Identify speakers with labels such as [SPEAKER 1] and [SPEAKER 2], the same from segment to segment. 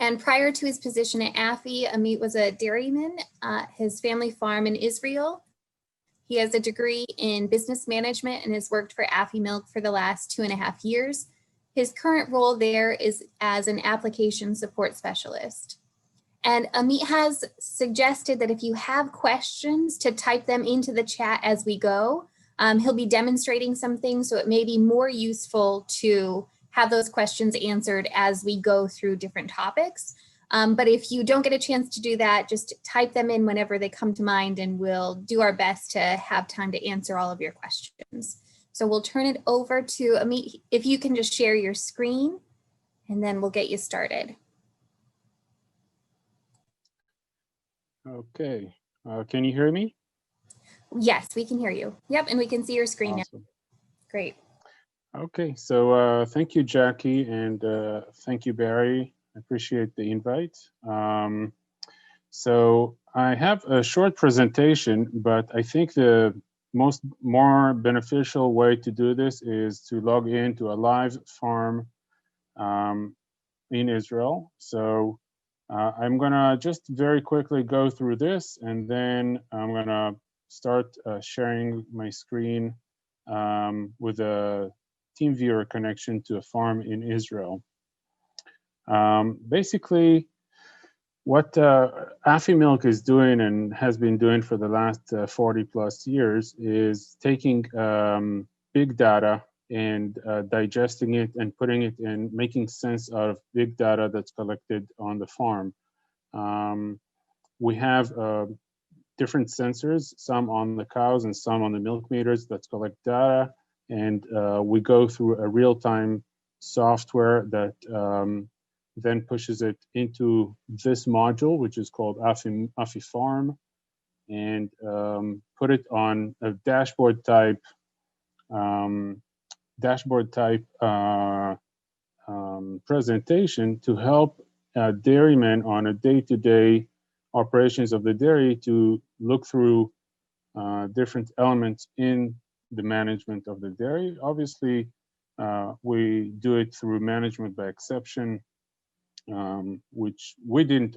[SPEAKER 1] And prior to his position at Afi, Amit was a dairyman at his family farm in Israel. He has a degree in business management and has worked for Afimilk for the last 2.5 years. His current role there is as an application support specialist. And Amit has suggested that if you have questions, to type them into the chat as we go. He'll be demonstrating some things, so it may be more useful to have those questions answered as we go through different topics. But if you don't get a chance to do that, just type them in whenever they come to mind, and we'll do our best to have time to answer all of your questions. So we'll turn it over to Amit, if you can just share your screen, and then we'll get you started.
[SPEAKER 2] Okay, can you hear me?
[SPEAKER 1] Yes, we can hear you. Yep, and we can see your screen
[SPEAKER 2] Awesome.
[SPEAKER 1] now. Great.
[SPEAKER 2] Okay, so thank you, Jackie, and thank you, Barry. I appreciate the invite. So I have a short presentation, but I think the more beneficial way to do this is to log into a live farm in Israel. So I'm gonna just very quickly go through this, and then I'm gonna start sharing my screen with a TeamViewer connection to a farm in Israel. Basically, what Afimilk is doing and has been doing for the last 40+ years is taking big data and digesting it and putting it in, making sense of big data that's collected on the farm. We have different sensors, some on the cows and some on the milk meters that collect data, and we go through a real-time software that then pushes it into this module, which is called Afifarm, and put it on a dashboard type presentation to help dairymen on a day-to-day operations of the dairy to look through different elements in the management of the dairy. Obviously, we do it through management by exception, which we didn't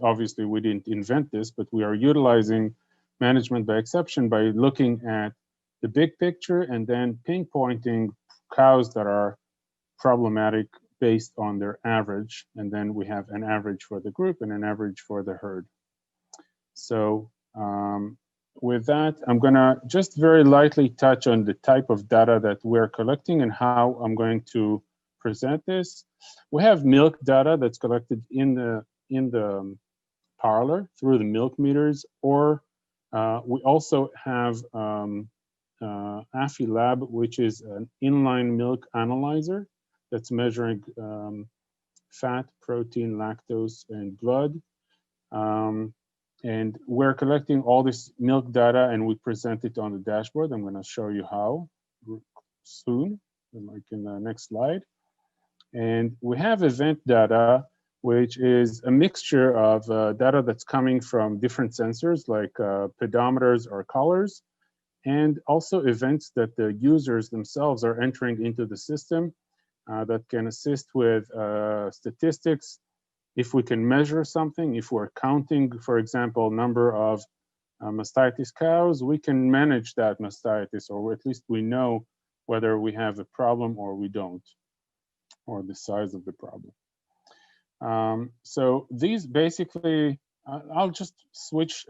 [SPEAKER 2] invent this, but we are utilizing management by exception by looking at the big picture and then pinpointing cows that are problematic based on their average. And then we have an average for the group and an average for the herd. So with that, I'm gonna just very lightly touch on the type of data that we're collecting and how I'm going to present this. We have milk data that's collected in the parlor through the milk meters, or we also have Afilab, which is an inline milk analyzer that's measuring fat, protein, lactose, and blood. And we're collecting all this milk data and we present it on the dashboard. I'm going to show you how soon, like in the next slide. And we have event data, which is a mixture of data that's coming from different sensors like pedometers or collars, and also events that the users themselves are entering into the system that can assist with statistics. If we can measure something, if we're counting, for example, number of mastitis cows, we can manage that mastitis, or at least we know whether we have a problem or we don't, or the size of the problem. So these basically, I'll just switch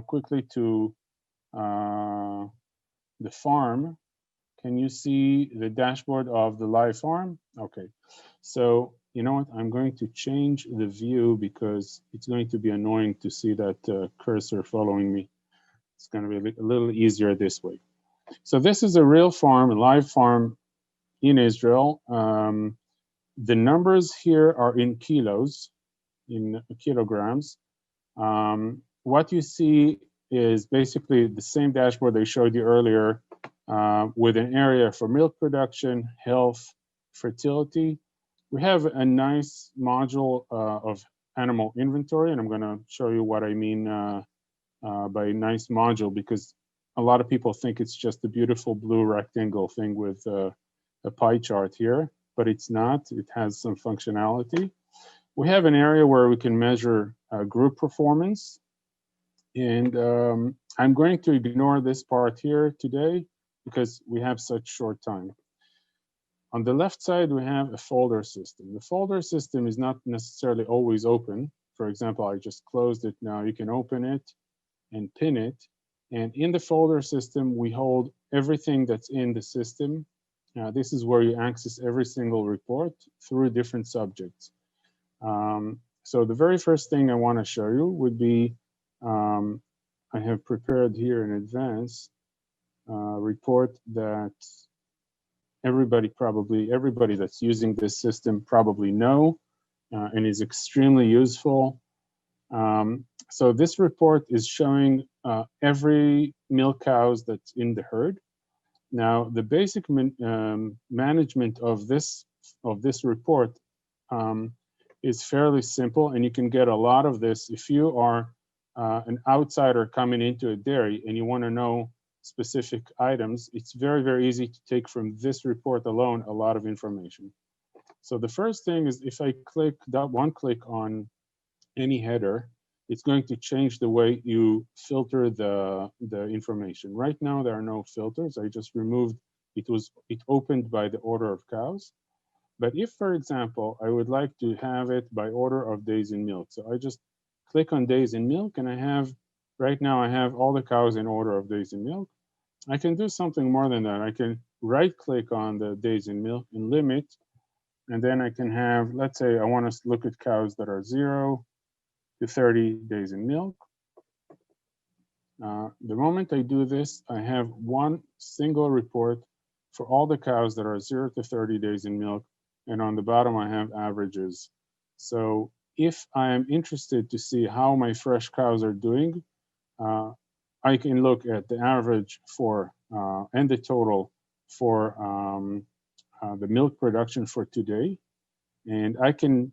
[SPEAKER 2] quickly to the farm. Can you see the dashboard of the live farm? Okay, so you know what? I'm going to change the view because it's going to be annoying to see that cursor following me. It's going to be a little easier this way. So this is a real farm, a live farm in Israel. The numbers here are in kilos, in kilograms. What you see is basically the same dashboard I showed you earlier with an area for milk production, health, fertility. We have a nice module of animal inventory, and I'm going to show you what I mean by nice module, because a lot of people think it's just a beautiful blue rectangle thing with a pie chart here, but it's not. It has some functionality. We have an area where we can measure group performance. And I'm going to ignore this part here today because we have such short time. On the left side, we have a folder system. The folder system is not necessarily always open. For example, I just closed it. Now you can open it and pin it. And in the folder system, we hold everything that's in the system. This is where you access every single report through different subjects. So the very first thing I want to show you would be, I have prepared here in advance a report that everybody that's using this system probably know and is extremely useful. So this report is showing every milk cows that's in the herd. Now, the basic management of this report is fairly simple, and you can get a lot of this if you are an outsider coming into a dairy and you want to know specific items. It's very, very easy to take from this report alone a lot of information. So the first thing is if I click that one click on any header, it's going to change the way you filter the information. Right now, there are no filters. I just removed, it opened by the order of cows. But if, for example, I would like to have it by order of days in milk, so I just click on days in milk, and I have, right now I have all the cows in order of days in milk. I can do something more than that. I can right-click on the days in milk and limit, and then I can have, let's say I want to look at cows that are 0 to 30 days in milk. The moment I do this, I have one single report for all the cows that are 0 to 30 days in milk, and on the bottom I have averages. So if I am interested to see how my fresh cows are doing, I can look at the average for and the total for the milk production for today, and I can,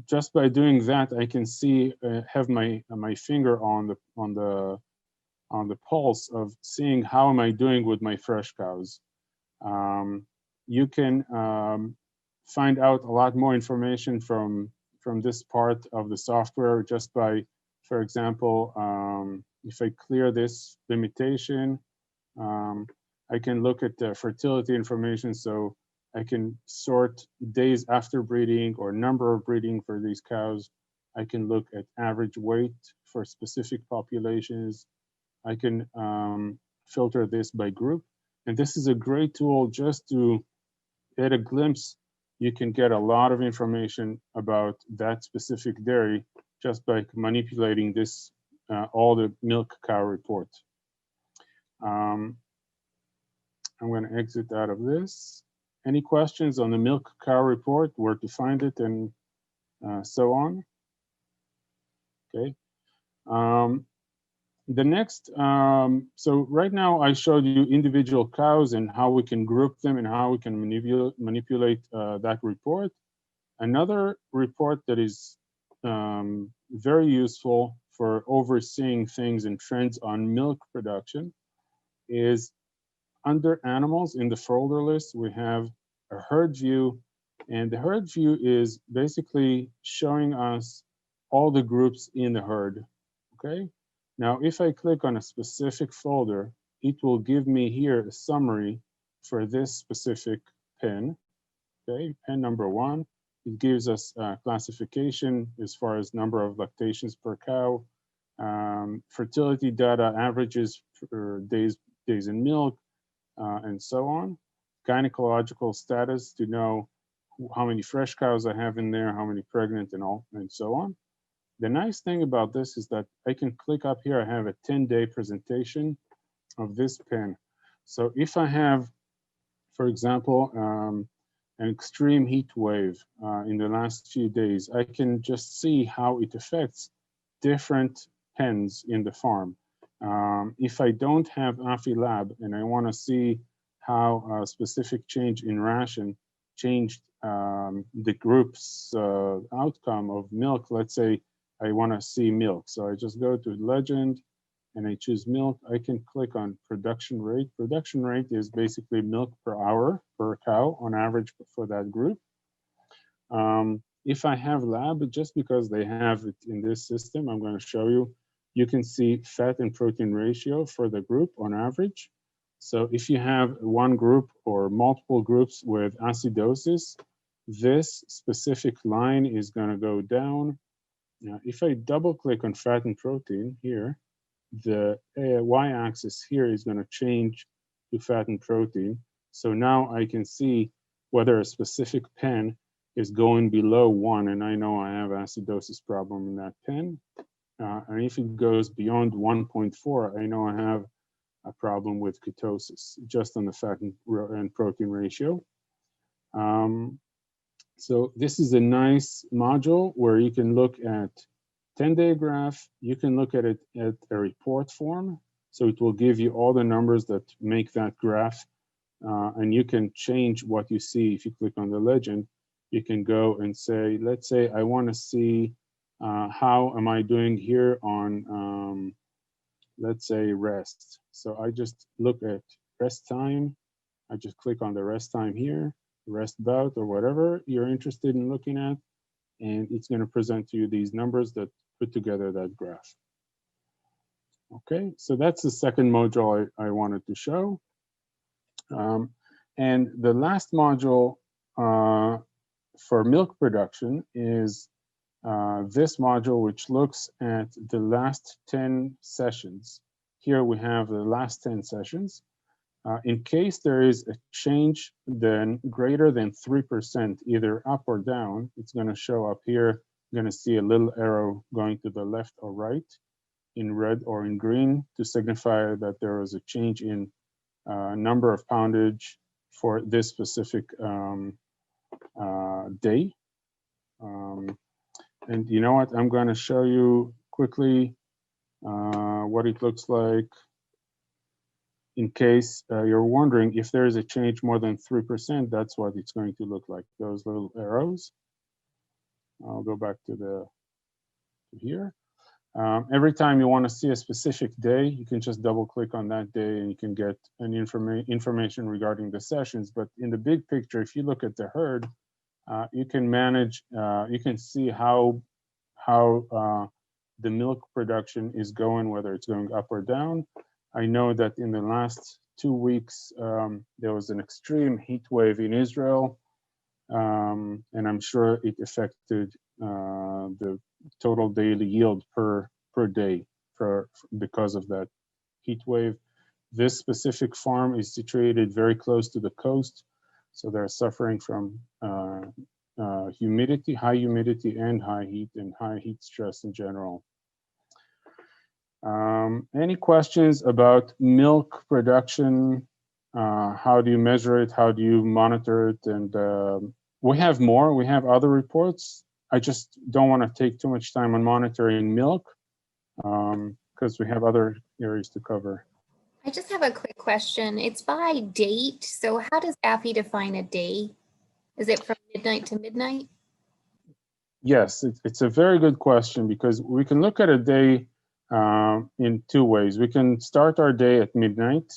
[SPEAKER 2] just by doing that, I can see have my finger on the pulse of seeing how am I doing with my fresh cows. You can find out a lot more information from this part of the software just by, for example, if I clear this limitation, I can look at the fertility information, so I can sort days after breeding or number of breeding for these cows. I can look at average weight for specific populations. I can filter this by group. And this is a great tool just to get a glimpse. You can get a lot of information about that specific dairy just by manipulating this, all the milk cow report. I'm going to exit out of this. Any questions on the milk cow report, where to find it, and so on? Okay. The next, so right now I showed you individual cows and how we can group them and how we can manipulate that report. Another report that is very useful for overseeing things and trends on milk production is under animals in the folder list, we have a herd view, and the herd view is basically showing us all the groups in the herd, okay? Now, if I click on a specific folder, it will give me here a summary for this specific pen, okay? Pen number 1, it gives us classification as far as number of lactations per cow, fertility data, averages for days in milk, and so on. Gynecological status to know how many fresh cows I have in there, how many pregnant, and all, and so on. The nice thing about this is that I can click up here. I have a 10-day presentation of this pen. So if I have, for example, an extreme heat wave in the last few days, I can just see how it affects different pens in the farm. If I don't have Afilab and I want to see how a specific change in ration changed the group's outcome of milk, let's say I want to see milk. So I just go to legend and I choose milk. I can click on production rate. Production rate is basically milk per hour per cow on average for that group. If I have lab, just because they have it in this system, I'm going to show you, you can see fat and protein ratio for the group on average. So if you have one group or multiple groups with acidosis, this specific line is going to go down. Now, if I double click on fat and protein here, the y-axis here is going to change to fat and protein. So now I can see whether a specific pen is going below 1, and I know I have acidosis problem in that pen. And if it goes beyond 1.4, I know I have a problem with ketosis, just on the fat and protein ratio. So this is a nice module where you can look at 10-day graph. You can look at it at a report form. So it will give you all the numbers that make that graph. And you can change what you see. If you click on the legend, you can go and say, let's say I want to see how am I doing here on, let's say, rest. So I just look at rest time. I just click on the rest time here, rest bout or whatever you're interested in looking at. And it's going to present to you these numbers that put together that graph. Okay, so that's the second module I wanted to show. And the last module for milk production is this module, which looks at the last 10 sessions. Here we have the last 10 sessions. In case there is a change then greater than 3%, either up or down, it's going to show up here. You're going to see a little arrow going to the left or right in red or in green to signify that there was a change in number of poundage for this specific day. And you know what? I'm going to show you quickly what it looks like in case you're wondering if there is a change more than 3%, that's what it's going to look like, those little arrows. I'll go back to here. Every time you want to see a specific day, you can just double click on that day and you can get an information regarding the sessions. But in the big picture, if you look at the herd, you can manage, you can see how the milk production is going, whether it's going up or down. I know that in the last 2 weeks, there was an extreme heat wave in Israel, and I'm sure it affected the total daily yield per day because of that heat wave. This specific farm is situated very close to the coast, so they're suffering from humidity, high humidity and high heat and high heat stress in general. Any questions about milk production? How do you measure it? How do you monitor it? And we have more. We have other reports. I just don't want to take too much time on monitoring milk because we have other areas to cover.
[SPEAKER 1] I just have a quick question. It's by date. So how does AFI define a day? Is it from midnight to midnight?
[SPEAKER 2] Yes, it's a very good question because we can look at a day in 2 ways. We can start our day at midnight.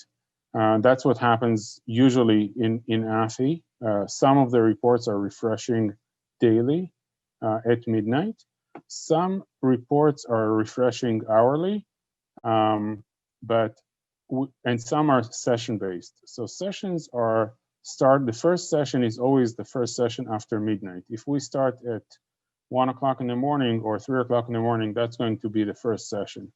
[SPEAKER 2] That's what happens usually in AFI. Some of the reports are refreshing daily at midnight. Some reports are refreshing hourly, and some are session-based. So sessions are the first session is always the first session after midnight. If we start at 1 o'clock in the morning or 3 o'clock in the morning, that's going to be the first session.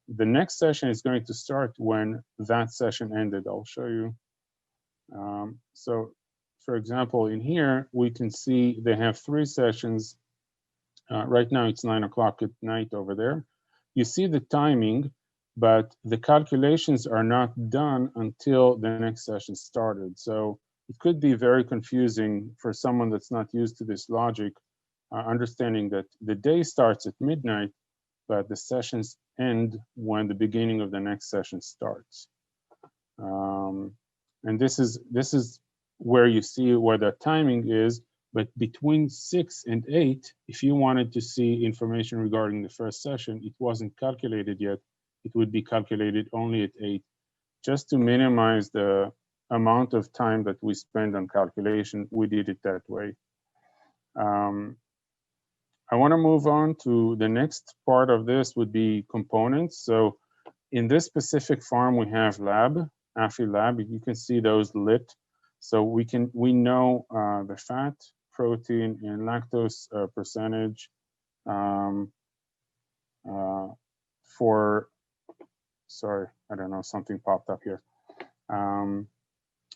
[SPEAKER 2] The next session is going to start when that session ended. I'll show you. So for example, in here, we can see they have 3 sessions. Right now it's 9 o'clock at night over there. You see the timing, but the calculations are not done until the next session started. So it could be very confusing for someone that's not used to this logic, understanding that the day starts at midnight, but the sessions end when the beginning of the next session starts. And this is where you see where the timing is, but between 6 and 8, if you wanted to see information regarding the first session, it wasn't calculated yet. It would be calculated only at 8, just to minimize the amount of time that we spend on calculation. We did it that way. I want to move on to the next part of this would be components. So in this specific farm, we have lab, Afilab. You can see those lit. So we know the fat, protein, and lactose percentage for, sorry, I don't know, something popped up here.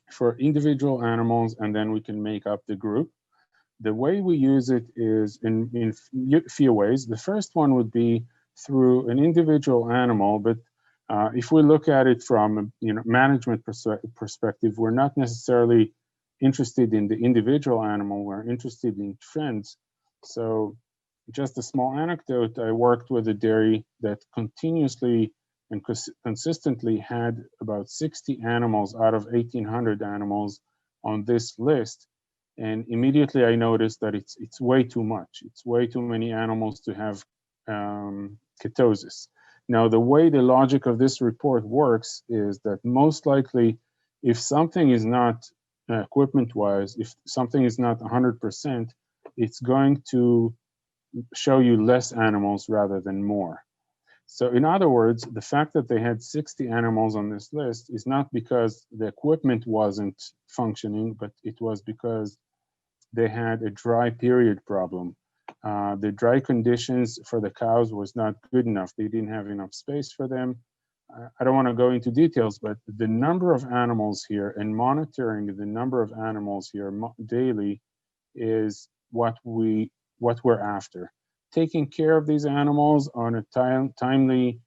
[SPEAKER 2] For individual animals, and then we can make up the group. The way we use it is in few ways. The first one would be through an individual animal, but if we look at it from a management perspective, we're not necessarily interested in the individual animal, we're interested in trends. So just a small anecdote, I worked with a dairy that continuously and consistently had about 60 animals out of 1,800 animals on this list. And immediately I noticed that it's way too much. It's way too many animals to have ketosis. Now, the way the logic of this report works is that most likely, if something is not equipment-wise, if something is not 100%, it's going to show you less animals rather than more. So in other words, the fact that they had 60 animals on this list is not because the equipment wasn't functioning, but it was because they had a dry period problem. The dry conditions for the cows was not good enough. They didn't have enough space for them. I don't want to go into details, but the number of animals here and monitoring the number of animals here daily is what we're after. Taking care of these animals on a timely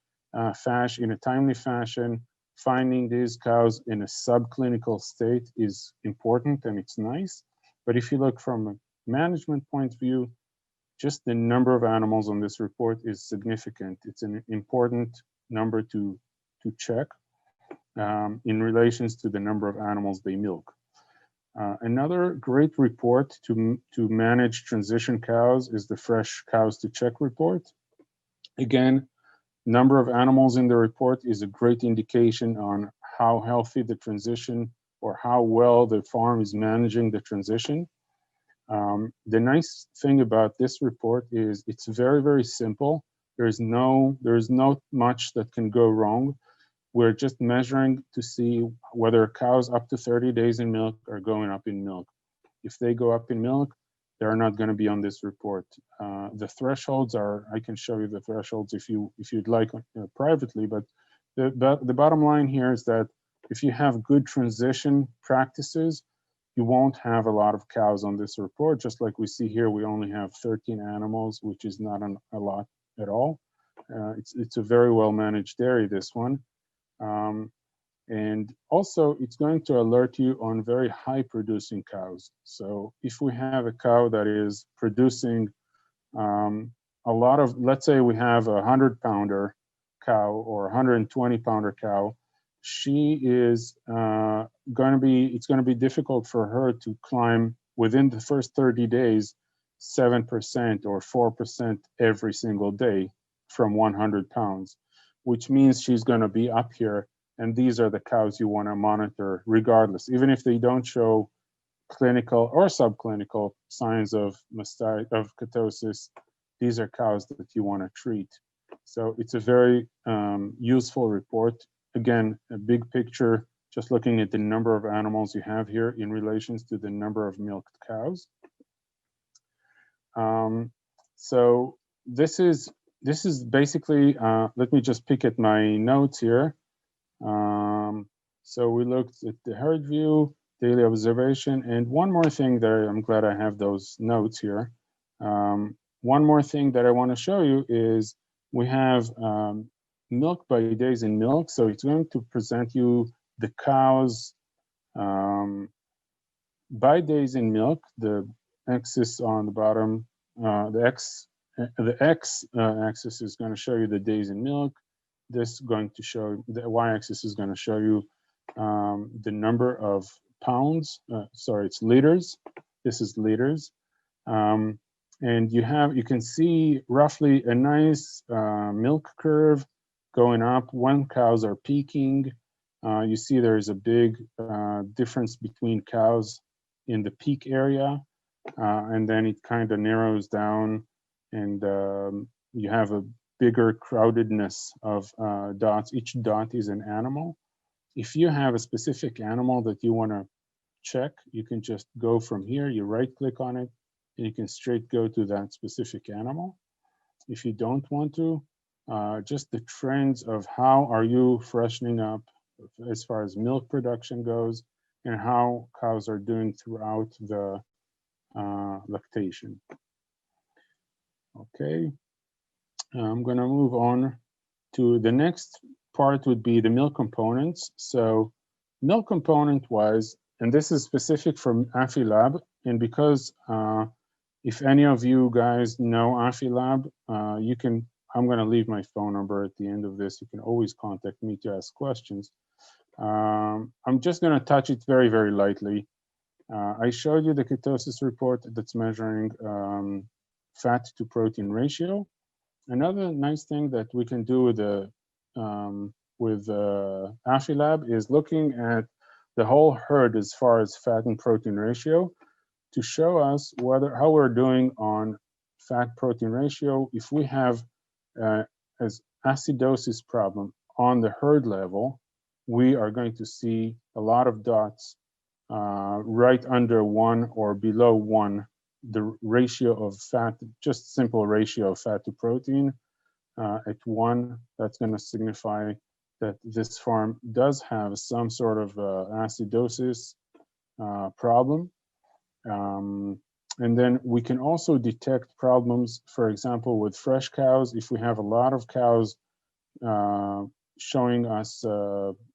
[SPEAKER 2] fashion, finding these cows in a subclinical state is important and it's nice. But if you look from a management point of view, just the number of animals on this report is significant. It's an important number to check in relations to the number of animals they milk. Another great report to manage transition cows is the Fresh Cows to Check report. Again, number of animals in the report is a great indication on how healthy the transition or how well the farm is managing the transition. The nice thing about this report is it's very, very simple. There's not much that can go wrong. We're just measuring to see whether cows up to 30 days in milk are going up in milk. If they go up in milk, they're not going to be on this report. The thresholds are, I can show you the thresholds if you'd like privately, but the bottom line here is that if you have good transition practices, you won't have a lot of cows on this report. Just like we see here, we only have 13 animals, which is not a lot at all. It's a very well managed dairy, this one. And also, it's going to alert you on very high producing cows. So if we have a cow that is producing a lot of, let's say we have a 100-pounder cow or a 120-pounder cow, she is it's going to be difficult for her to climb within the first 30 days 7% or 4% every single day from 100 pounds, which means she's going to be up here. And these are the cows you want to monitor regardless, even if they don't show clinical or subclinical signs of ketosis. These are cows that you want to treat. So it's a very useful report. Again, a big picture, just looking at the number of animals you have here in relations to the number of milked cows. So this is basically, let me just pick at my notes here. So we looked at the herd view, daily observation, and one more thing that I'm glad I have those notes here. One more thing that I want to show you is we have milk by days in milk. So it's going to present you the cows by days in milk, the axis on the bottom, the x axis is going to show you the days in milk. This is going to show, the y-axis is going to show you the number of pounds, sorry, it's liters. This is liters. And you can see roughly a nice milk curve going up when cows are peaking. You see there's a big difference between cows in the peak area, and then it kind of narrows down and you have a bigger crowdedness of dots. Each dot is an animal. If you have a specific animal that you want to check, you can just go from here, you right click on it, and you can straight go to that specific animal. If you don't want to, just the trends of how are you freshening up as far as milk production goes, and how cows are doing throughout the lactation. Okay, I'm going to move on to the next part would be the milk components. So milk component wise, and this is specific for Afilab, and because if any of you guys know Afilab, you can, I'm going to leave my phone number at the end of this. You can always contact me to ask questions. I'm just going to touch it very, very lightly. I showed you the ketosis report that's measuring fat to protein ratio. Another nice thing that we can do with the Afilab is looking at the whole herd as far as fat and protein ratio to show us how we're doing on fat protein ratio. If we have as acidosis problem on the herd level, we are going to see a lot of dots right under 1 or below 1, the ratio of fat, just simple ratio of fat to protein at 1. That's going to signify that this farm does have some sort of acidosis problem. And then we can also detect problems, for example, with fresh cows. If we have a lot of cows showing us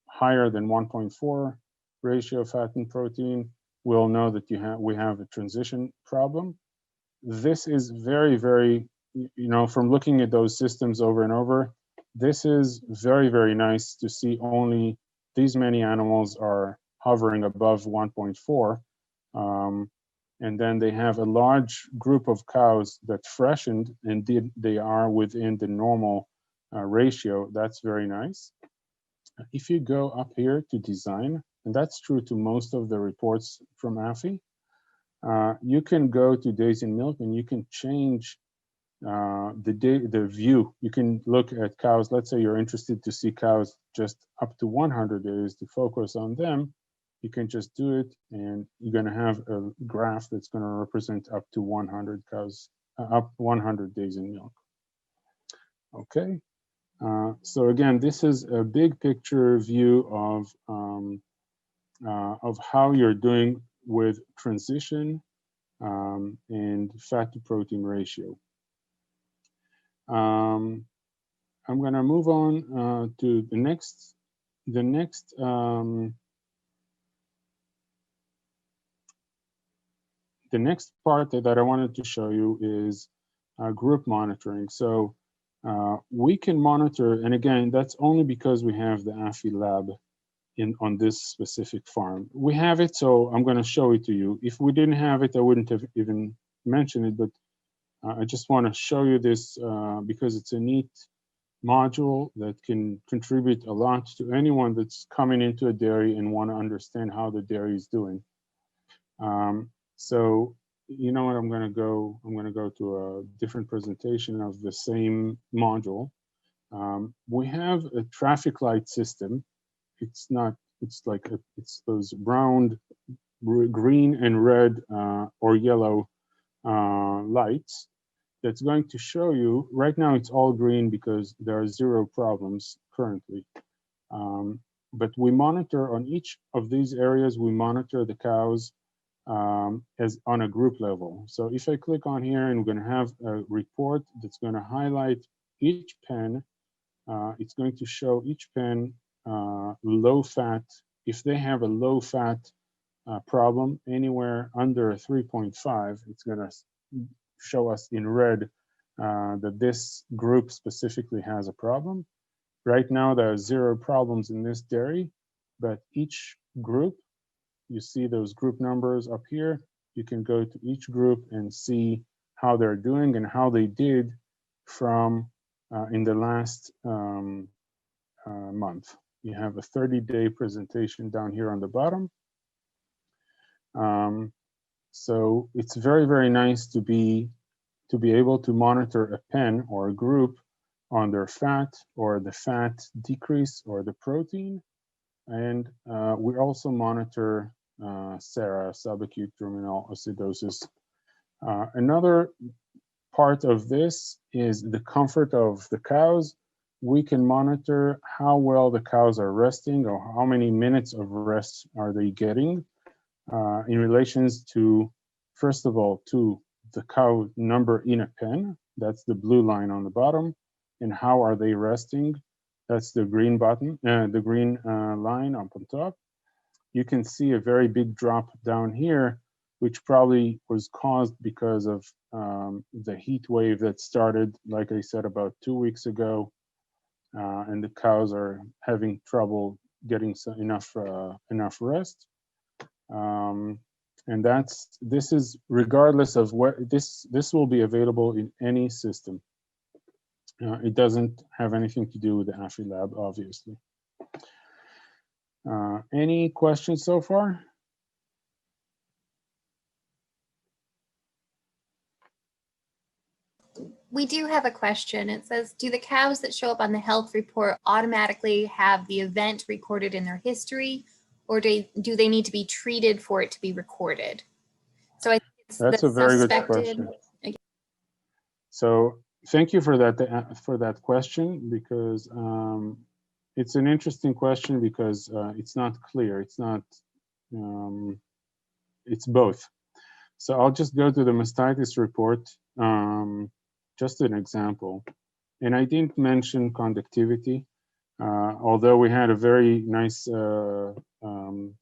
[SPEAKER 2] higher than 1.4 ratio of fat and protein, we'll know that we have a transition problem. This is very, very, from looking at those systems over and over, this is very, very nice to see only these many animals are hovering above 1.4. And then they have a large group of cows that freshened and they are within the normal ratio. That's very nice. If you go up here to design, and that's true to most of the reports from AFI, you can go to days in milk and you can change the view. You can look at cows. Let's say you're interested to see cows just up to 100 days to focus on them. You can just do it, and you're going to have a graph that's going to represent up to 100 cows, up 100 days in milk. Okay. So again, this is a big picture view of how you're doing with transition and fat to protein ratio. I'm going to move on to the next part that I wanted to show you is group monitoring. So we can monitor, and again, that's only because we have the Afilab on this specific farm. We have it, so I'm going to show it to you. If we didn't have it, I wouldn't have even mentioned it, but I just want to show you this because it's a neat module that can contribute a lot to anyone that's coming into a dairy and want to understand how the dairy is doing. So you know what, I'm going to go to a different presentation of the same module. We have a traffic light system. It's those brown, green and red or yellow lights that's going to show you. Right now it's all green because there are 0 problems currently. But we monitor on each of these areas, we monitor the cows as on a group level. So if I click on here, and we're going to have a report that's going to highlight each pen, it's going to show each pen low fat. If they have a low fat problem anywhere under 3.5, it's going to show us in red that this group specifically has a problem. Right now, there are 0 problems in this dairy, but each group, you see those group numbers up here. You can go to each group and see how they're doing and how they did from in the last month. You have a 30-day presentation down here on the bottom. So it's very, very nice to be to be able to monitor a pen or a group on their fat or the fat decrease or the protein. And we also monitor SARA, subacute terminal acidosis. Another part of this is the comfort of the cows. We can monitor how well the cows are resting or how many minutes of rest are they getting in relations to, first of all, to the cow number in a pen. That's the blue line on the bottom. And how are they resting? That's the green button, the green line up on top. You can see a very big drop down here, which probably was caused because of the heat wave that started, like I said, about 2 weeks ago. And the cows are having trouble getting enough rest. And this is regardless of what this will be available in any system. It doesn't have anything to do with the Afilab, obviously. Any questions so far?
[SPEAKER 1] We do have a question. It says, do the cows that show up on the health report automatically have the event recorded in their history, or do they need to be treated for it to be recorded? So I think it's
[SPEAKER 2] That's a very good question. So thank you for that question, because it's an interesting question because it's not clear. It's not. It's both. So I'll just go to the Mastitis report. Just an example. And I didn't mention conductivity, although we had a very nice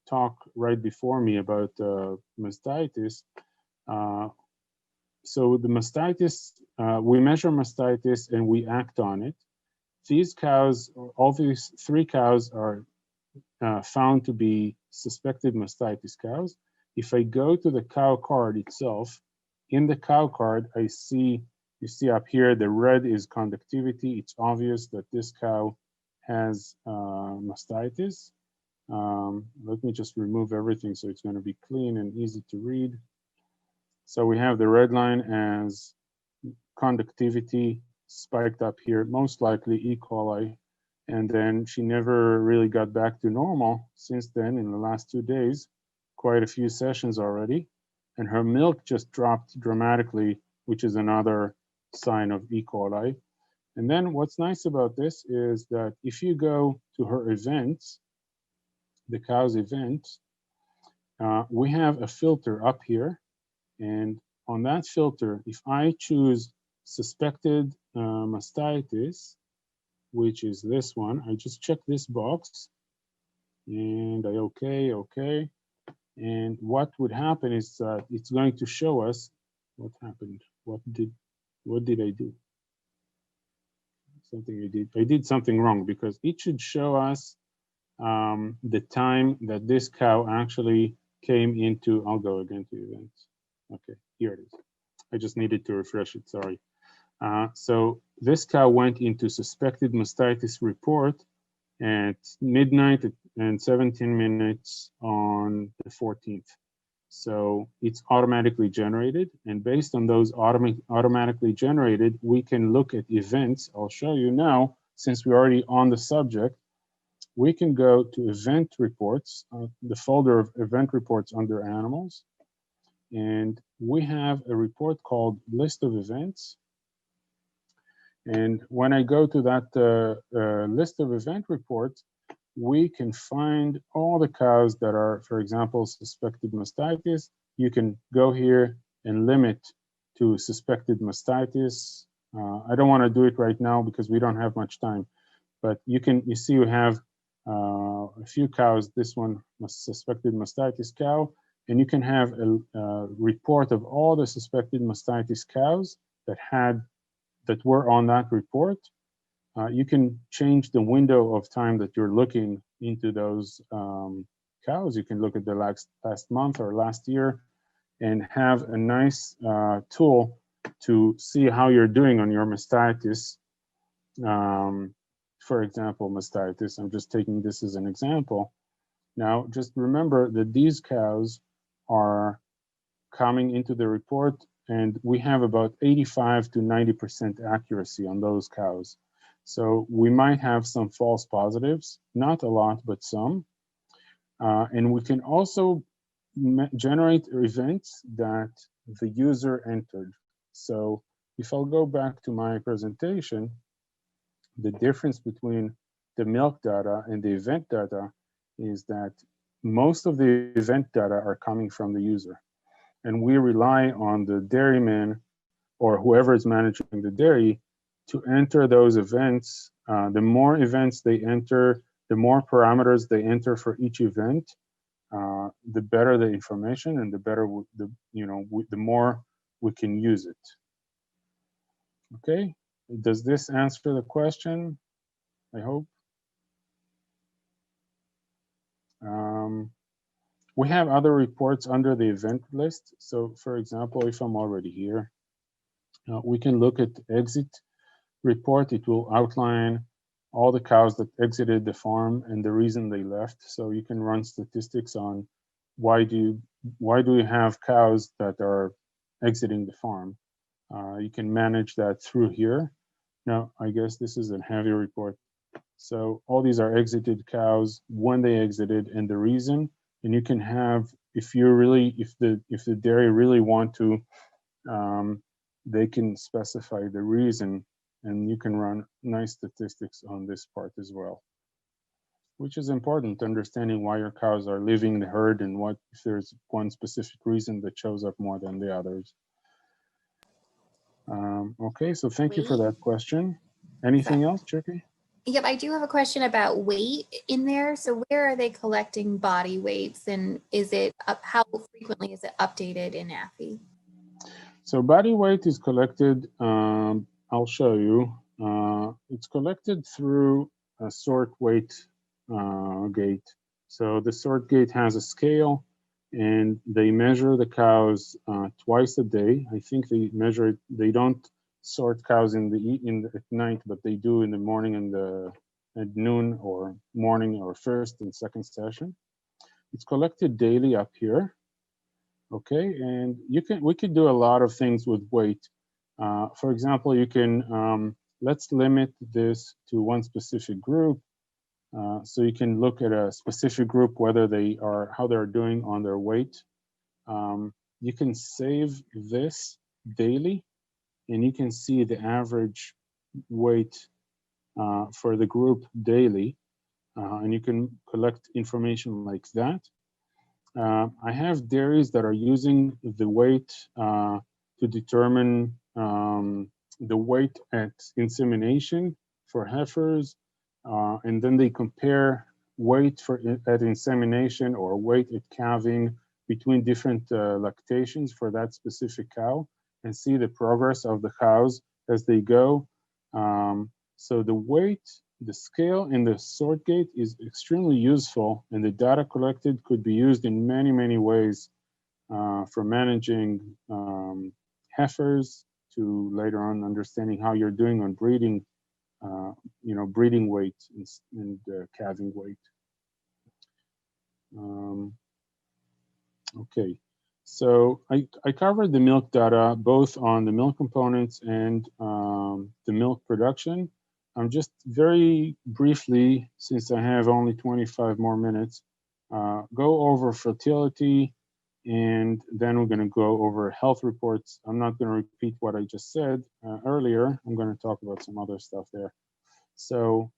[SPEAKER 2] talk right before me about mastitis. So the mastitis, we measure mastitis and we act on it. These cows, all these 3 cows are found to be suspected mastitis cows. If I go to the cow card itself, in the cow card, I see, you see up here, the red is conductivity. It's obvious that this cow has mastitis. Let me just remove everything so it's going to be clean and easy to read. So we have the red line as conductivity spiked up here, most likely E. coli. And then she never really got back to normal since then in the last 2 days, quite a few sessions already. And her milk just dropped dramatically, which is another sign of E. coli. And then what's nice about this is that if you go to her events, the cow's event, we have a filter up here. And on that filter, if I choose suspected mastitis, which is this one, I just check this box and I okay. And what would happen is that it's going to show us what happened. What did I do? I did something wrong, because it should show us the time that this cow actually came into, I'll go again to events. Okay, here it is. I just needed to refresh it, sorry. So this cow went into suspected mastitis report at midnight and 17 minutes on the 14th. So it's automatically generated, and based on those automatically generated, we can look at events. I'll show you now, since we're already on the subject. We can go to event reports, the folder of event reports under animals, and we have a report called list of events. And when I go to that list of event reports, we can find all the cows that are, for example, suspected mastitis. You can go here and limit to suspected mastitis. I don't want to do it right now because we don't have much time, but you see we have a few cows. This one was suspected mastitis cow, and you can have a report of all the suspected mastitis cows that were on that report. You can change the window of time that you're looking into those cows. You can look at the last month or last year and have a nice tool to see how you're doing on your mastitis. For example, mastitis, I'm just taking this as an example. Now, just remember that these cows are coming into the report and we have about 85 to 90% accuracy on those cows. So we might have some false positives, not a lot, but some. And we can also generate events that the user entered. So if I'll go back to my presentation, the difference between the milk data and the event data is that most of the event data are coming from the user. And we rely on the dairyman or whoever is managing the dairy to enter those events. The more events they enter, the more parameters they enter for each event, the better the information and the better the more we can use it. Okay, does this answer the question? I hope. We have other reports under the event list. So for example, if I'm already here, we can look at exit report. It will outline all the cows that exited the farm and the reason they left. So you can run statistics on why do you have cows that are exiting the farm. You can manage that through here. Now, I guess this is a heavy report. So all these are exited cows, when they exited, and the reason. And you can have, if the dairy really want to, they can specify the reason, and you can run nice statistics on this part as well, which is important, understanding why your cows are leaving the herd and what if there's one specific reason that shows up more than the others. Okay, so thank you for that question. Anything else, Chicky?
[SPEAKER 1] Yep, I do have a question about weight in there. So where are they collecting body weights, and is it how frequently is it updated in Afi?
[SPEAKER 2] So body weight is collected, I'll show you. It's collected through a sort weight gate. So the sort gate has a scale, and they measure the cows twice a day. I think they measure it, they don't sort cows at night, but they do in the morning and at noon or morning or first and second session. It's collected daily up here. Okay, and we could do a lot of things with weight. For example, you can let's limit this to one specific group. So you can look at a specific group, whether how they're doing on their weight. You can save this daily, and you can see the average weight for the group daily, and you can collect information like that. I have dairies that are using the weight to determine the weight at insemination for heifers, and then they compare weight at insemination or weight at calving between different lactations for that specific cow, and see the progress of the cows as they go. So the weight, the scale in the sort gate is extremely useful, and the data collected could be used in many, many ways for managing heifers to later on understanding how you're doing on breeding, breeding weight and calving weight. Okay, so I covered the milk data both on the milk components and the milk production. I'm just very briefly, since I have only 25 more minutes, go over fertility, and then we're going to go over health reports. I'm not going to repeat what I just said earlier. I'm going to talk about some other stuff there. So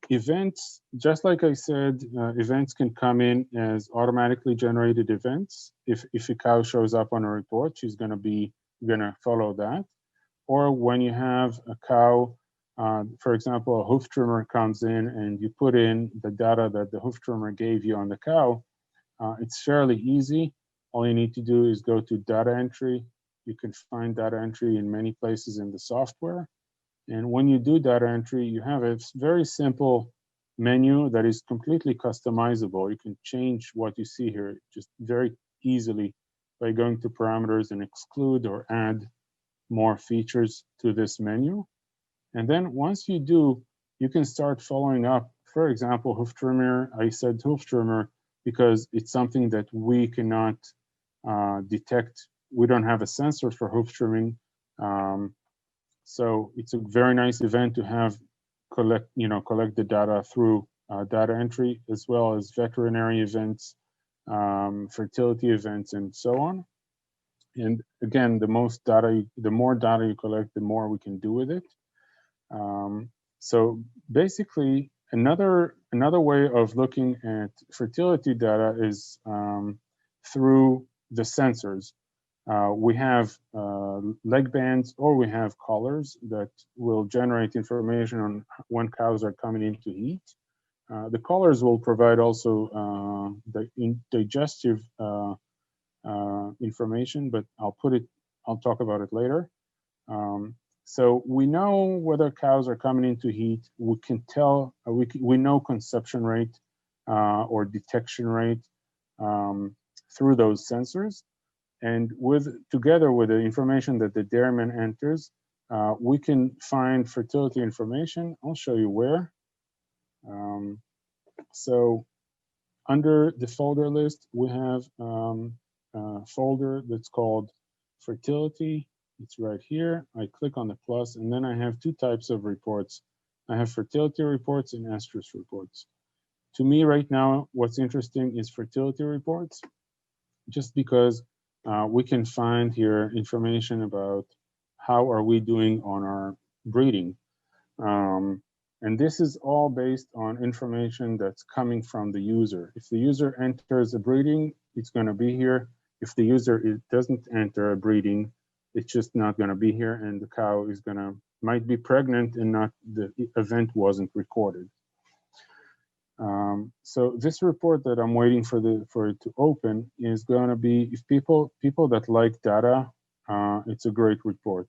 [SPEAKER 2] events, just like I said, events can come in as automatically generated events. If a cow shows up on a report, she's going to follow that. Or when you have a cow, for example, a hoof trimmer comes in and you put in the data that the hoof trimmer gave you on the cow, it's fairly easy. All you need to do is go to data entry. You can find data entry in many places in the software. And when you do data entry, you have a very simple menu that is completely customizable. You can change what you see here just very easily by going to parameters and exclude or add more features to this menu. And then once you do, you can start following up. For example, hoof trimmer, I said hoof trimmer because it's something that we cannot detect. We don't have a sensor for hoof trimming, so it's a very nice event to have collect the data through data entry, as well as veterinary events, fertility events, and so on. And again, the more data you collect, the more we can do with it. So basically, another way of looking at fertility data is through the sensors. We have leg bands, or we have collars that will generate information on when cows are coming into heat. The collars will provide also the digestive information, but I'll talk about it later. So we know whether cows are coming into heat. We can tell, we know conception rate or detection rate through those sensors. And together with the information that the dairyman enters, we can find fertility information. I'll show you where. So under the folder list, we have a folder that's called fertility. It's right here. I click on the plus, and then I have two types of reports. I have fertility reports and estrus reports. To me right now, what's interesting is fertility reports, just because we can find here information about how are we doing on our breeding. And this is all based on information that's coming from the user. If the user enters a breeding, it's going to be here. If the user doesn't enter a breeding, it's just not going to be here, and the cow is might be pregnant and the event wasn't recorded. So this report that I'm waiting for it to open is going to be, if people that like data, it's a great report.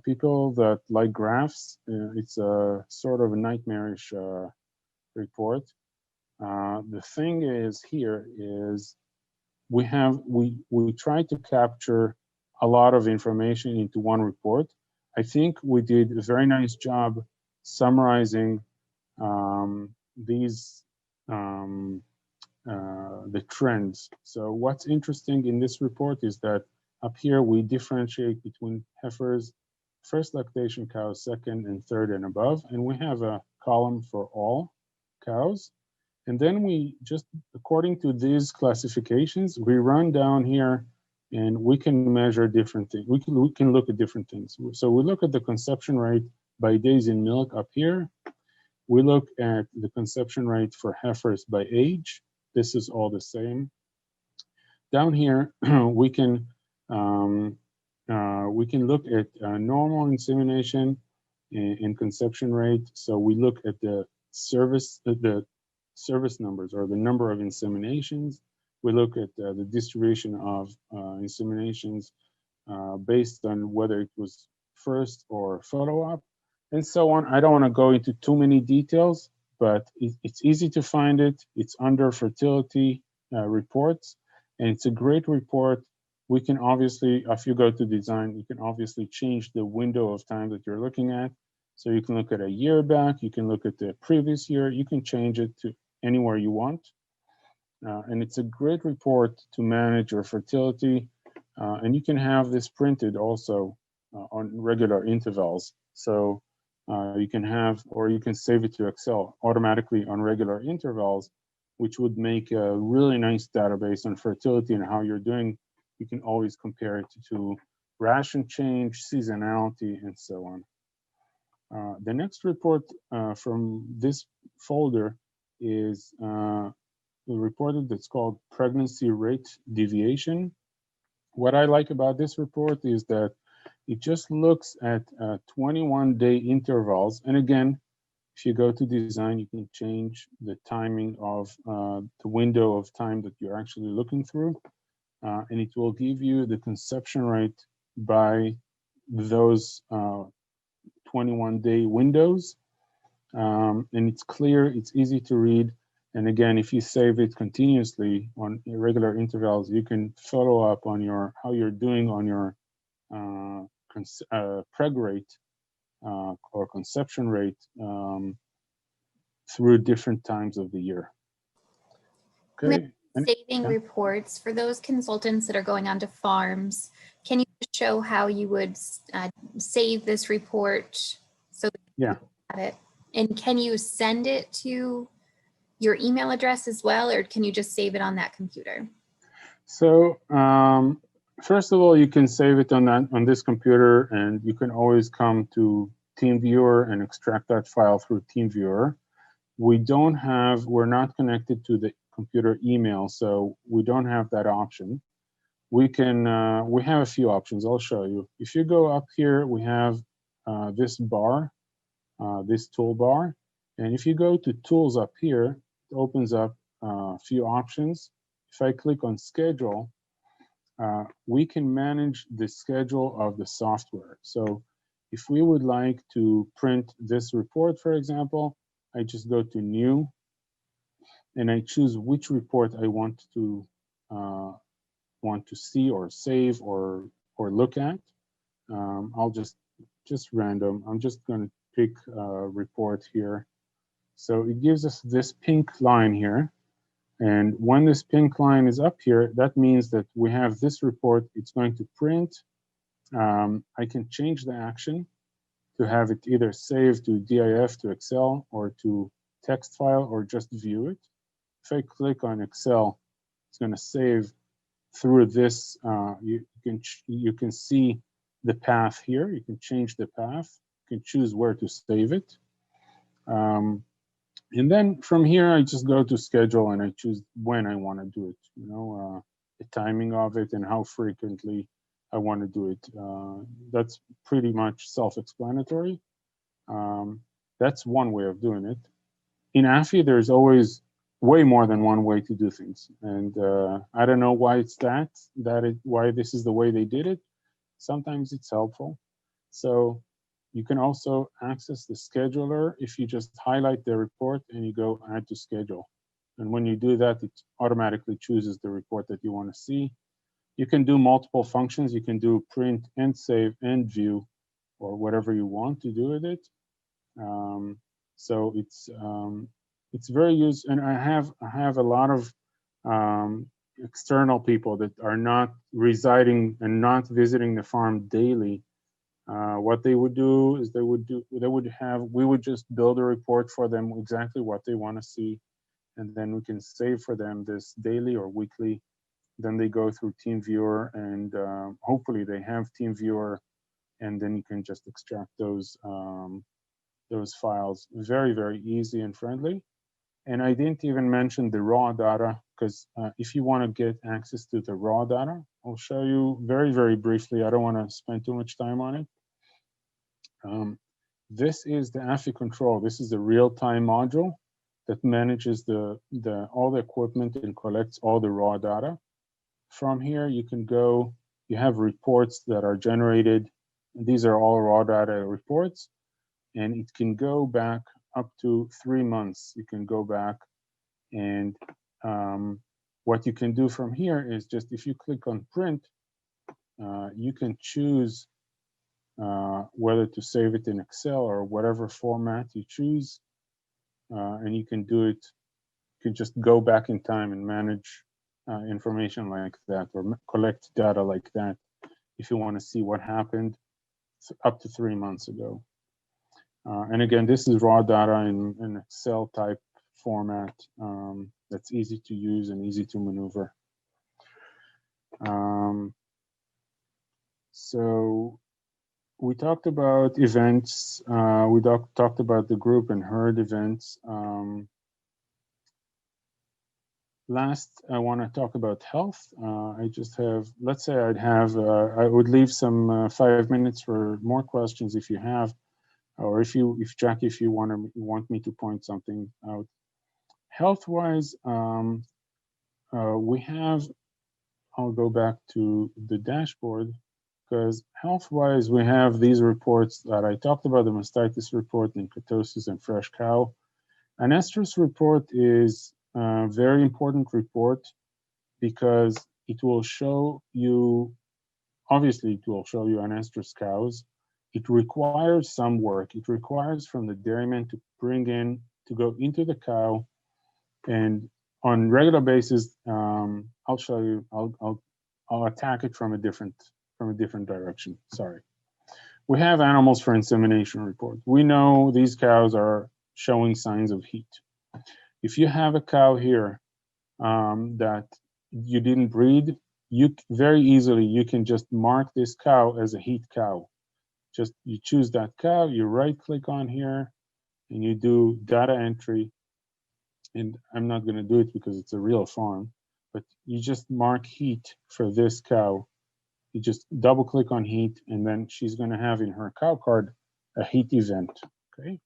[SPEAKER 2] People that like graphs, it's a sort of a nightmarish report. The thing is here is we try to capture a lot of information into one report. I think we did a very nice job summarizing the trends. So what's interesting in this report is that up here we differentiate between heifers, first lactation cows, second and third and above, and we have a column for all cows. And then we just, according to these classifications, we run down here and we can measure different things. We can look at different things. So we look at the conception rate by days in milk up here. We look at the conception rate for heifers by age. This is all the same. Down here, we can look at normal insemination and conception rate. So we look at the service numbers, or the number of inseminations. We look at the distribution of inseminations based on whether it was first or follow-up, and so on. I don't want to go into too many details, but it's easy to find it. It's under fertility reports, and it's a great report. We can obviously, if you go to design, you can obviously change the window of time that you're looking at. So you can look at a year back, you can look at the previous year, you can change it to anywhere you want. And it's a great report to manage your fertility. And you can have this printed also on regular intervals. So you can have, or you can save it to Excel automatically on regular intervals, which would make a really nice database on fertility and how you're doing. You can always compare it to ration change, seasonality, and so on. The next report from this folder is a report that's called pregnancy rate deviation. What I like about this report is that it just looks at 21-day intervals. And again, if you go to design, you can change the timing of the window of time that you're actually looking through. And it will give you the conception rate by those 21-day windows. And it's clear, it's easy to read. And again, if you save it continuously on irregular intervals, you can follow up on how you're doing on your preg rate or conception rate through different times of the year. Okay.
[SPEAKER 1] saving
[SPEAKER 2] yeah.
[SPEAKER 1] reports for those consultants that are going onto farms. Can you show how you would save this report so that you
[SPEAKER 2] Yeah.
[SPEAKER 1] can get it? And can you send it to your email address as well, or can you just save it on that computer?
[SPEAKER 2] So first of all, you can save it on this computer, and you can always come to TeamViewer and extract that file through TeamViewer. We're not connected to the computer email, so we don't have that option. We have a few options. I'll show you. If you go up here, we have this bar, this toolbar, and if you go to tools up here, it opens up a few options. If I click on schedule, we can manage the schedule of the software. So if we would like to print this report, for example, I just go to new and I choose which report I want to see or save or look at. I'll just random. I'm just going to pick a report here. So it gives us this pink line here. And when this pink line is up here, that means that we have this report. It's going to print. I can change the action to have it either saved to DIF, to Excel, or to text file, or just view it. If I click on Excel, it's going to save through this. You can see the path here. You can change the path. You can choose where to save it. And then from here, I just go to schedule and I choose when I want to do it, the timing of it and how frequently I want to do it. That's pretty much self-explanatory. That's one way of doing it. In Afi, there's always way more than one way to do things. And I don't know why it's why this is the way they did it. Sometimes it's helpful. So you can also access the scheduler if you just highlight the report and you go add to schedule. And when you do that, it automatically chooses the report that you want to see. You can do multiple functions. You can do print and save and view, or whatever you want to do with it. So it's very useful. And I have a lot of external people that are not residing and not visiting the farm daily. What they would do is we would just build a report for them exactly what they want to see, and then we can save for them this daily or weekly. Then they go through TeamViewer, and hopefully they have TeamViewer, and then you can just extract those files. Very, very easy and friendly. And I didn't even mention the raw data, because if you want to get access to the raw data, I'll show you very, very briefly. I don't want to spend too much time on it. This is the Afi control. This is the real-time module that manages all the equipment and collects all the raw data. From here, you can go, you have reports that are generated. These are all raw data reports, and it can go back up to 3 months. You can go back, and what you can do from here is just, if you click on print, you can choose whether to save it in Excel or whatever format you choose. And you can do it, you can just go back in time and manage information like that, or collect data like that, if you want to see what happened up to 3 months ago. And again, this is raw data in an Excel type format that's easy to use and easy to maneuver. So we talked about events. We talked about the group and herd events. Last, I want to talk about health. I just have, let's say I would leave some 5 minutes for more questions if you have, or if Jackie, if you want me to point something out. Health-wise, we have, I'll go back to the dashboard, because health-wise, we have these reports that I talked about, the Mastitis Report, and Ketosis, and Fresh Cow. An estrus report is a very important report, because it will show you, obviously it will show you anestrus cows. It requires some work. It requires from the dairyman to go into the cow and on regular basis, I'll show you. I'll attack it from a different direction. Sorry. We have animals for insemination report. We know these cows are showing signs of heat. If you have a cow here that you didn't breed, you very easily you can just mark this cow as a heat cow. Just you choose that cow, you right click on here, and you do data entry. And I'm not going to do it because it's a real farm, but you just mark heat for this cow. You just double click on heat, and then she's going to have in her cow card a heat event. Okay,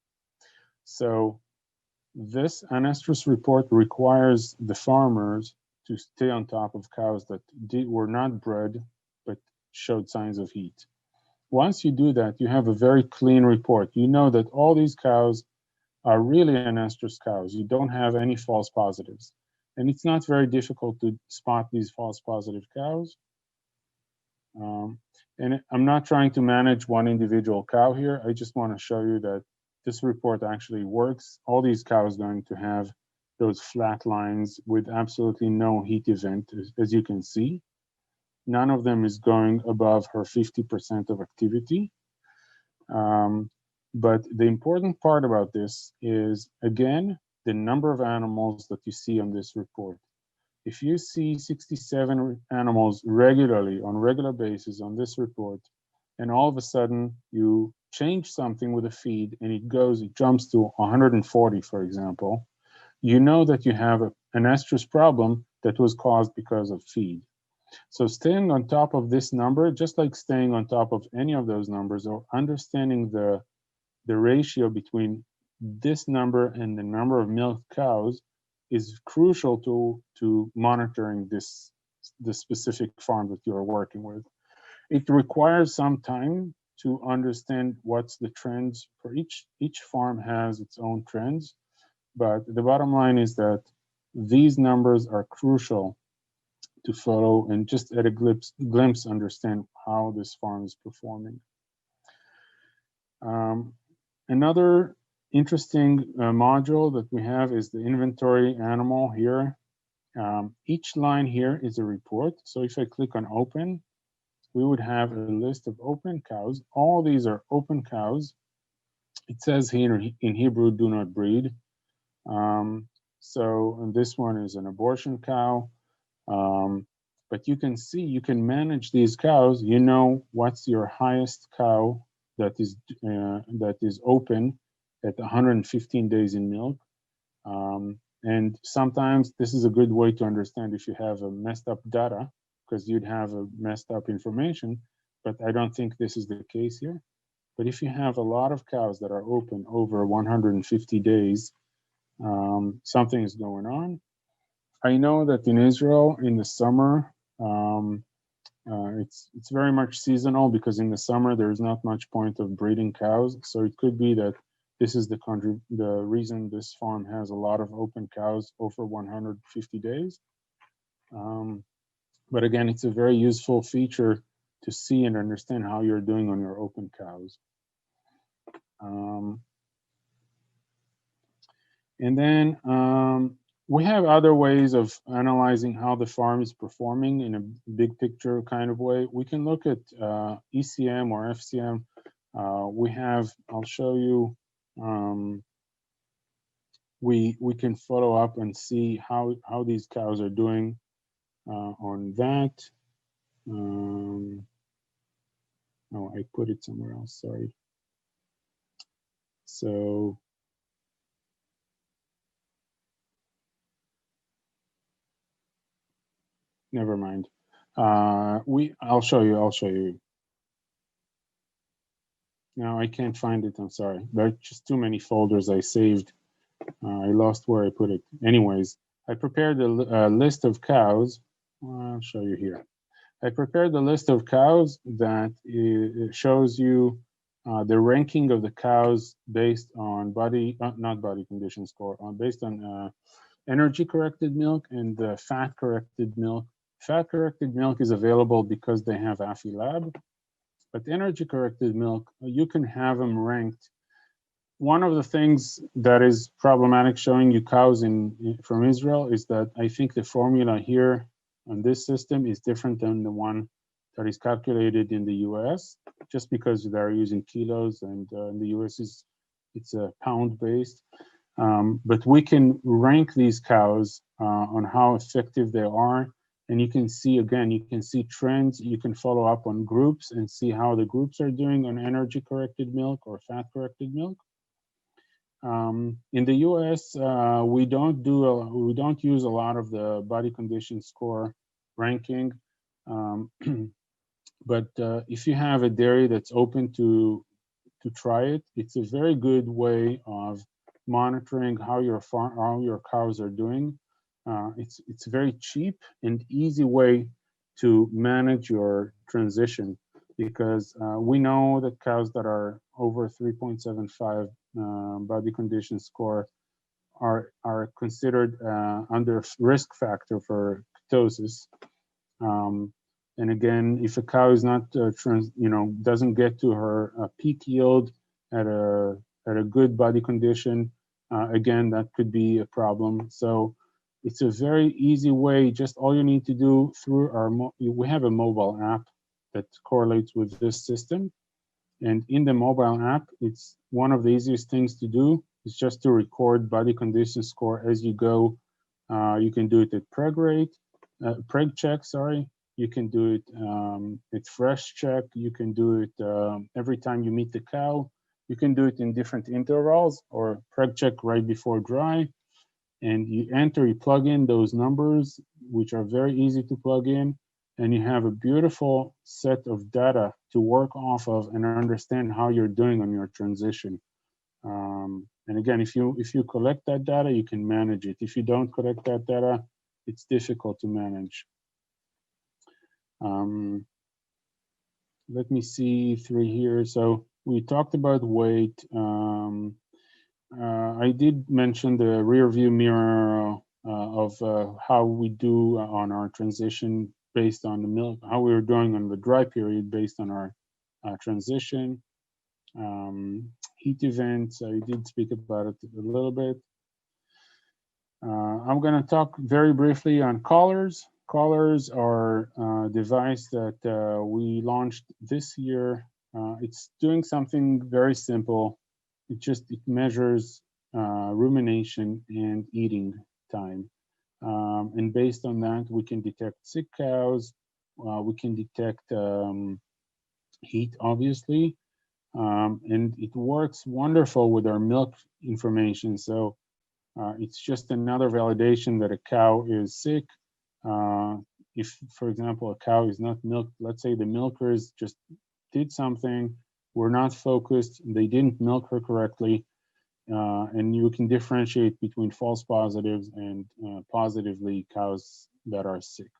[SPEAKER 2] so this Mastitis report requires the farmers to stay on top of cows that were not bred but showed signs of heat. Once you do that, you have a very clean report. You know that all these cows are really Mastitis cows. You don't have any false positives. And it's not very difficult to spot these false positive cows. And I'm not trying to manage one individual cow here. I just want to show you that this report actually works. All these cows are going to have those flat lines with absolutely no heat event, as you can see. None of them is going above her 50% of activity. But the important part about this is, again, the number of animals that you see on this report. If you see 67 animals regularly, on regular basis on this report, and all of a sudden you change something with a feed and it jumps to 140, for example, you know that you have an estrus problem that was caused because of feed. So staying on top of this number, just like staying on top of any of those numbers, or understanding the ratio between this number and the number of milked cows is crucial to monitoring the specific farm that you're working with. It requires some time to understand what's the trends for each farm has its own trends, but the bottom line is that these numbers are crucial to follow and just at a glimpse understand how this farm is performing. Another interesting module that we have is the inventory animal here. Each line here is a report. So if I click on open, we would have a list of open cows. All these are open cows. It says here in Hebrew, do not breed. So this one is an abortion cow. But you can see, you can manage these cows. You know what's your highest cow that is open at 115 days in milk. And sometimes this is a good way to understand if you have a messed up data, because you'd have a messed up information, but I don't think this is the case here. But if you have a lot of cows that are open over 150 days, something is going on. I know that in Israel, in the summer, it's very much seasonal, because in the summer there's not much point of breeding cows. So it could be that this is the reason this farm has a lot of open cows over 150 days. But again, it's a very useful feature to see and understand how you're doing on your open cows. And then we have other ways of analyzing how the farm is performing in a big picture kind of way. We can look at ECM or FCM. I'll show you, we can follow up and see how these cows are doing on that. Oh, I put it somewhere else, sorry. So never mind. I'll show you. No, I can't find it, I'm sorry. There are just too many folders I saved. I lost where I put it. Anyways, I prepared a list of cows. I'll show you here. I prepared the list of cows that it shows you the ranking of the cows based on not body condition score, based on energy corrected milk and fat corrected milk. Fat corrected milk is available because they have Afilab, but energy corrected milk, you can have them ranked one of the things that is problematic showing you cows from Israel is that I think the formula here on this system is different than the one that is calculated in the US, just because they're using kilos, and in the US it's a pound based. But we can rank these cows on how effective they are. And you can see, again, you can see trends. You can follow up on groups and see how the groups are doing on energy corrected milk or fat corrected milk. In the US, we don't use a lot of the body condition score ranking. But if you have a dairy that's open to try it, it's a very good way of monitoring how your cows are doing. It's a very cheap and easy way to manage your transition, because we know that cows that are over 3.75 body condition score are considered under risk factor for ketosis. And again, if a cow is not doesn't get to her peak yield at a good body condition, again, that could be a problem. So it's a very easy way. Just all you need to do through we have a mobile app that correlates with this system. And in the mobile app, it's one of the easiest things to do is just to record body condition score as you go. You can do it at preg check, sorry. You can do it at fresh check. You can do it every time you meet the cow. You can do it in different intervals, or preg check right before dry. And you plug in those numbers, which are very easy to plug in, and you have a beautiful set of data to work off of and understand how you're doing on your transition. And again, if you collect that data, you can manage it. If you don't collect that data, it's difficult to manage. Let me see through here. So we talked about weight. I did mention the rear view mirror of how we do on our transition based on the milk, how we were doing on the dry period based on our transition. Heat events, I did speak about it a little bit. I'm going to talk very briefly on collars. Collars are a device that we launched this year. It's doing something very simple. It measures rumination and eating time. And based on that, we can detect sick cows. We can detect heat, obviously. And it works wonderful with our milk information. So it's just another validation that a cow is sick. If, for example, a cow is not milked, let's say the milkers just did something, were not focused, they didn't milk her correctly, and you can differentiate between false positives and positively cows that are sick.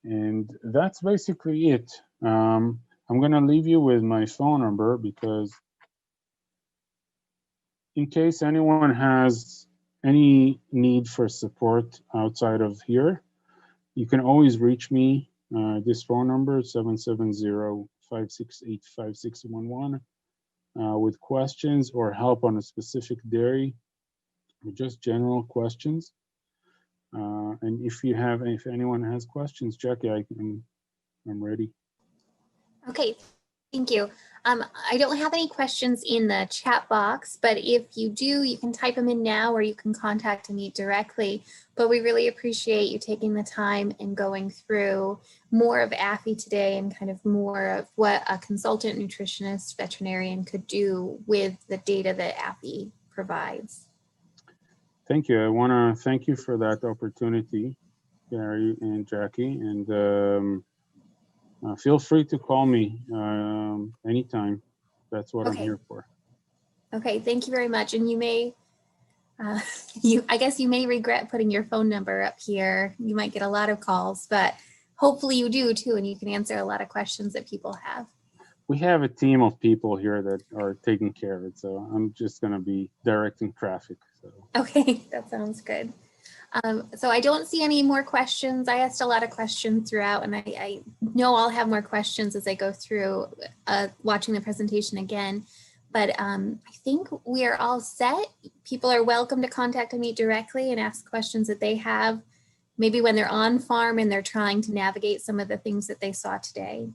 [SPEAKER 2] And that's basically it. I'm going to leave you with my phone number, because in case anyone has any need for support outside of here, you can always reach me. This phone number, 770-568-5611, with questions or help on a specific dairy, or just general questions. And if anyone has questions, Jackie, I'm ready.
[SPEAKER 1] Okay, thank you. I don't have any questions in the chat box, but if you do, you can type them in now, or you can contact me directly. But we really appreciate you taking the time and going through more of AFI today, and kind of more of what a consultant nutritionist veterinarian could do with the data that AFI provides.
[SPEAKER 2] Thank you. I want to thank you for that opportunity, Gary and Jackie, and feel free to call me anytime. That's what I'm here for.
[SPEAKER 1] Okay, thank you very much. And you may, I guess you may regret putting your phone number up here. You might get a lot of calls, but hopefully you do too, and you can answer a lot of questions that people have.
[SPEAKER 2] We have a team of people here that are taking care of it, so I'm just going to be directing traffic. So.
[SPEAKER 1] Okay, that sounds good. So I don't see any more questions. I asked a lot of questions throughout, and I know I'll have more questions as I go through watching the presentation again. But I think we are all set. People are welcome to contact me directly and ask questions that they have, maybe when they're on farm and they're trying to navigate some of the things that they saw today.